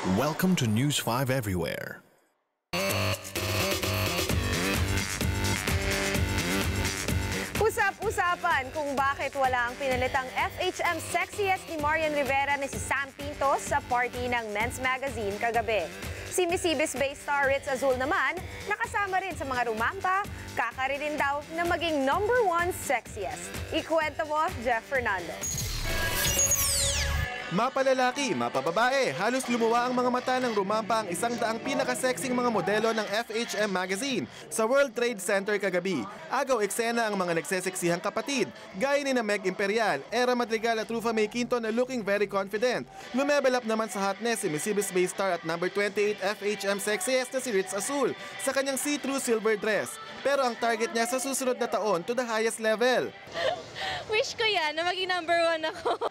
Welcome to News 5 Everywhere. Usap-usapan kung bakit wala ang pinalitang FHM sexiest ni Marian Rivera na si Sam Pintos sa party ng Men's Magazine kagabi. Si Miss Ibis-based star Ritz Azul naman, nakasama rin sa mga rumampa, kakari rin daw na maging #1 sexiest. Ikwento mo, Jeff Fernando. Mapalalaki, mapababae, halos lumuwa ang mga mata ng rumampa ang 100 pinakasexing mga modelo ng FHM Magazine sa World Trade Center kagabi. Agaw eksena ang mga nagseseksihang kapatid, gaya ni na Meg Imperial, Era Madrigal at Rufa May Quinto na looking very confident. Lumebel up naman sa hotness si Miss Ibis-based star at number 28 FHM sexiest na si Ritz Azul sa kanyang see-through silver dress. Pero ang target niya sa susunod na taon to the highest level. Wish ko yan na maging #1 ako.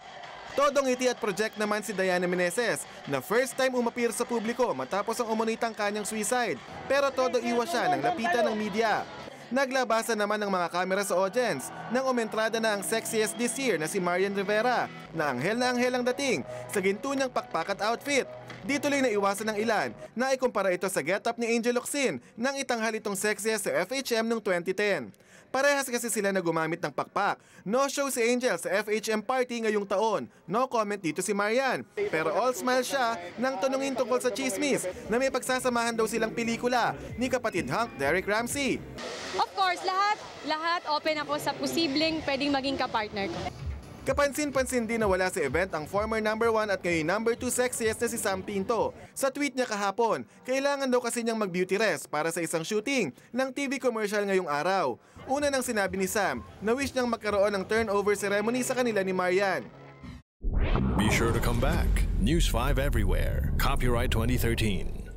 Todong ngiti at project naman si Diana Meneses na first time umapir sa publiko matapos ang umunitang kanyang suicide. Pero todo iwas siya ng lapitan ng media. Naglabasan naman ng mga kamera sa audience nang umentrada na ang sexiest this year na si Marian Rivera na anghel ang dating sa ginto niyang pakpak at outfit. Di tuloy na iwasan ng ilan na ikumpara ito sa getup ni Angel Locsin nang itanghal itong sexiest sa FHM noong 2010. Parehas kasi sila na gumamit ng pakpak. No show si Angel sa FHM party ngayong taon. No comment dito si Marian. Pero all smile siya nang tanungin tungkol sa chismis na may pagsasamahan daw silang pelikula ni kapatid Hank Derek Ramsey. Of course, lahat open ako sa posibleng pwedeng maging kapartner ko. Kapansin-pansin din na wala sa event ang former #1 at ngayon #2 sexiest na si Sam Pinto. Sa tweet niya kahapon, kailangan daw kasi niyang mag-beauty rest para sa isang shooting ng TV commercial ngayong araw. Una nang sinabi ni Sam na wish niyang magkaroon ng turnover ceremony sa kanila ni Marian. Be sure to come back. News 5 Everywhere. Copyright 2013.